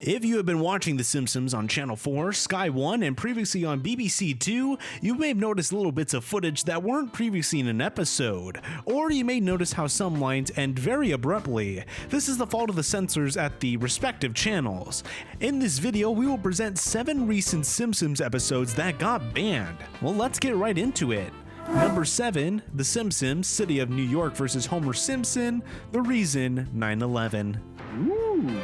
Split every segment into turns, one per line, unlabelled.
If you have been watching The Simpsons on Channel 4, Sky 1, and previously on BBC 2, you may have noticed little bits of footage that weren't previously in an episode, or you may notice how some lines end very abruptly. This is the fault of the censors at the respective channels. In this video, we will present 7 recent Simpsons episodes that got banned. Well, let's get right into it. Number 7, The Simpsons, City of New York vs. Homer Simpson, the reason 9/11. Ooh.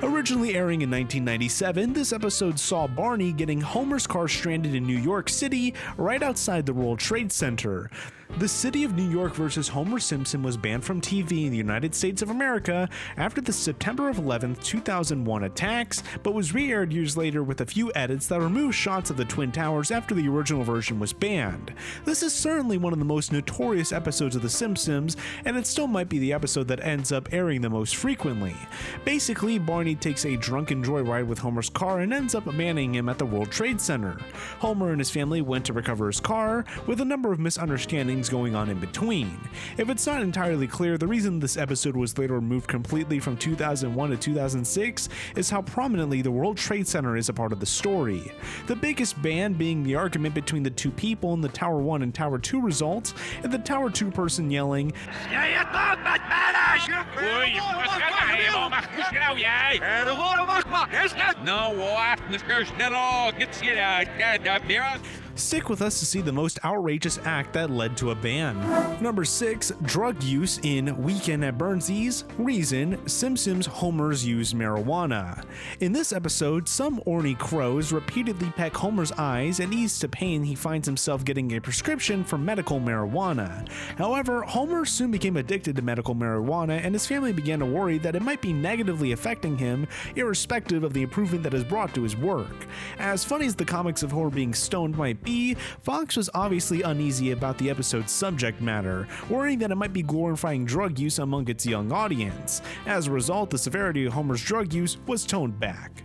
Originally airing in 1997, this episode saw Barney getting Homer's car stranded in New York City right outside the World Trade Center. The City of New York vs. Homer Simpson was banned from TV in the United States of America after the September 11, 2001 attacks, but was re-aired years later with a few edits that removed shots of the Twin Towers after the original version was banned. This is certainly one of the most notorious episodes of The Simpsons, and it still might be the episode that ends up airing the most frequently. Basically, Barney takes a drunken joyride with Homer's car and ends up abandoning him at the World Trade Center. Homer and his family went to recover his car, with a number of misunderstandings going on in between. If it's not entirely clear, the reason this episode was later removed completely from 2001 to 2006 is how prominently the World Trade Center is a part of the story. The biggest ban being the argument between the two people in the Tower 1 and Tower 2 results, and the Tower 2 person yelling, Stick with us to see the most outrageous act that led to a ban. Number 6, drug use in Weekend at Burnsies. Reason, Simpsons Homers used marijuana. In this episode, some orny crows repeatedly peck Homer's eyes, and ease to pain he finds himself getting a prescription for medical marijuana. However, Homer soon became addicted to medical marijuana, and his family began to worry that it might be negatively affecting him, irrespective of the improvement that is brought to his work. As funny as the comics of Homer being stoned might be, Fox was obviously uneasy about the episode's subject matter, worrying that it might be glorifying drug use among its young audience. As a result, the severity of Homer's drug use was toned back.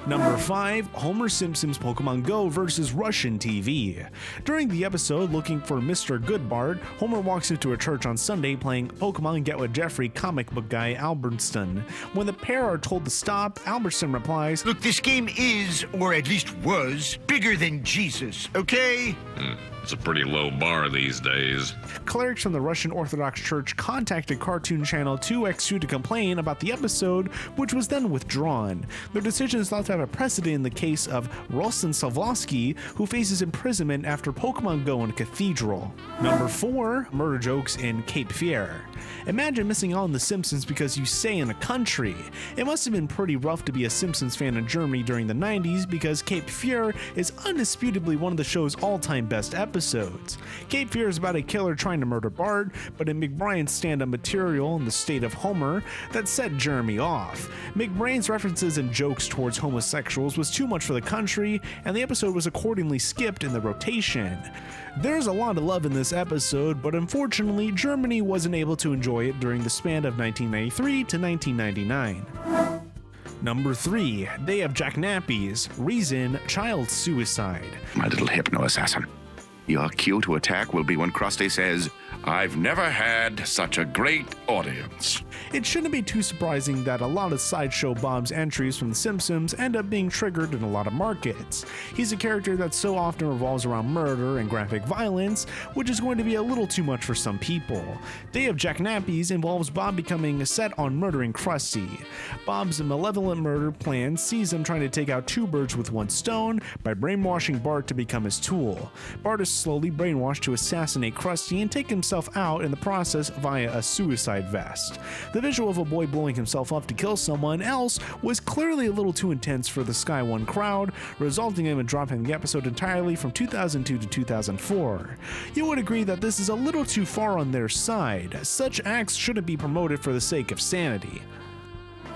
Number 5, Homer Simpson's Pokemon Go versus Russian TV. During the episode looking for Mr. Goodbart, Homer walks into a church on Sunday playing Pokemon Get with Jeffrey comic book guy Albertston. When the pair are told to stop, Albertston replies,
"Look, this game is, or at least was, bigger than Jesus, okay?"
It's a pretty low bar these days.
Clerics from the Russian Orthodox Church contacted cartoon channel 2x2 to complain about the episode, which was then withdrawn. Their decision is thought to have a precedent in the case of Rostin Savlovsky, who faces imprisonment after Pokemon Go in a cathedral. Number 4, murder jokes in Cape Fear. Imagine missing out on The Simpsons because you stay in a country. It must have been pretty rough to be a Simpsons fan in Germany during the 90s, because Cape Fear is undisputably one of the show's all-time best episodes. Cape Fear is about a killer trying to murder Bart, but in McBrien's stand-up material in the state of Homer, that set Jeremy off. McBrien's references and jokes towards homosexuals was too much for the country, and the episode was accordingly skipped in the rotation. There's a lot of love in this episode, but unfortunately, Germany wasn't able to enjoy it during the span of 1993 to 1999. Number 3, Day of Jack Nappies. Reason, child suicide.
My little hypno-assassin. Your cue to attack will be when Krusty says, "I've never had such a great audience."
It shouldn't be too surprising that a lot of Sideshow Bob's entries from The Simpsons end up being triggered in a lot of markets. He's a character that so often revolves around murder and graphic violence, which is going to be a little too much for some people. Day of Jack Nappies involves Bob becoming set on murdering Krusty. Bob's malevolent murder plan sees him trying to take out 2 birds with 1 stone by brainwashing Bart to become his tool. Bart is slowly brainwashed to assassinate Krusty and take himself out in the process via a suicide vest. The visual of a boy blowing himself up to kill someone else was clearly a little too intense for the Sky 1 crowd, resulting in him dropping the episode entirely from 2002 to 2004. You would agree that this is a little too far on their side. Such acts shouldn't be promoted for the sake of sanity.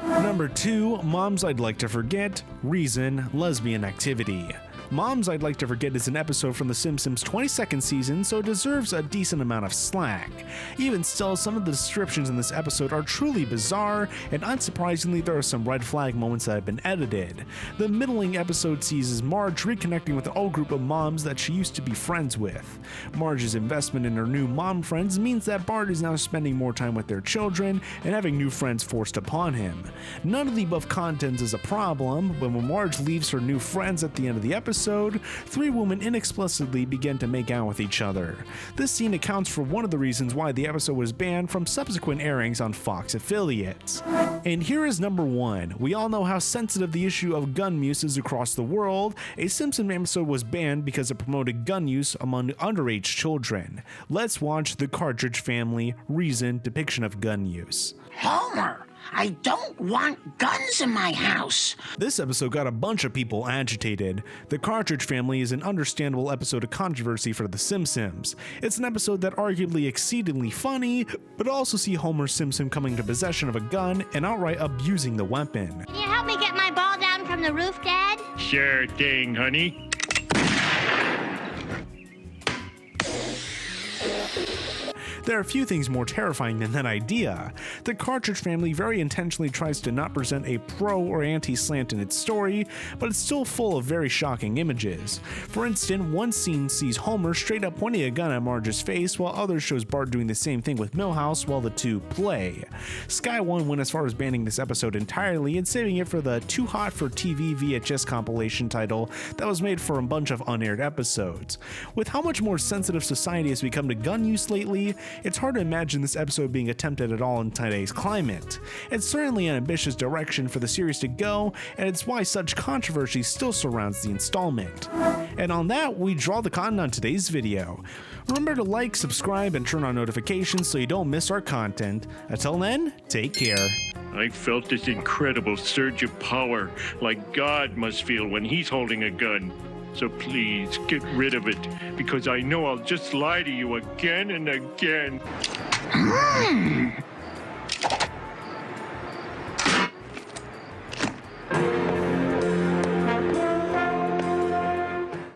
Number 2, Moms I'd Like to Forget. Reason, lesbian activity. Moms I'd Like to Forget is an episode from The Simpsons' 22nd season, so it deserves a decent amount of slack. Even still, some of the descriptions in this episode are truly bizarre, and unsurprisingly there are some red flag moments that have been edited. The middling episode sees Marge reconnecting with an old group of moms that she used to be friends with. Marge's investment in her new mom friends means that Bart is now spending more time with their children and having new friends forced upon him. None of the above content is a problem, but when Marge leaves her new friends at the end of the episode, three women inexplicably begin to make out with each other. This scene accounts for one of the reasons why the episode was banned from subsequent airings on Fox affiliates. And here is number 1. We all know how sensitive the issue of gun use is across the world. A Simpson episode was banned because it promoted gun use among underage children. Let's watch The Cartridge Family Reason depiction of gun use.
Homer, I don't want guns in my house.
This episode got a bunch of people agitated. The Cartridge Family is an understandable episode of controversy for The Simpsons. It's an episode that arguably exceedingly funny, but also see Homer Simpson coming into possession of a gun and outright abusing the weapon.
Can you help me get my ball down from the roof, Dad?
Sure thing, honey.
There are a few things more terrifying than that idea. The Cartridge Family very intentionally tries to not present a pro or anti-slant in its story, but it's still full of very shocking images. For instance, one scene sees Homer straight up pointing a gun at Marge's face, while others shows Bart doing the same thing with Milhouse while the two play. Sky One went as far as banning this episode entirely and saving it for the Too Hot for TV VHS compilation title that was made for a bunch of unaired episodes. With how much more sensitive society has become to gun use lately, it's hard to imagine this episode being attempted at all in today's climate. It's certainly an ambitious direction for the series to go, and it's why such controversy still surrounds the installment. And on that, we draw the content on today's video. Remember to like, subscribe, and turn on notifications so you don't miss our content. Until then, take care.
I felt this incredible surge of power, like God must feel when he's holding a gun. So please, get rid of it, because I know I'll just lie to you again and again.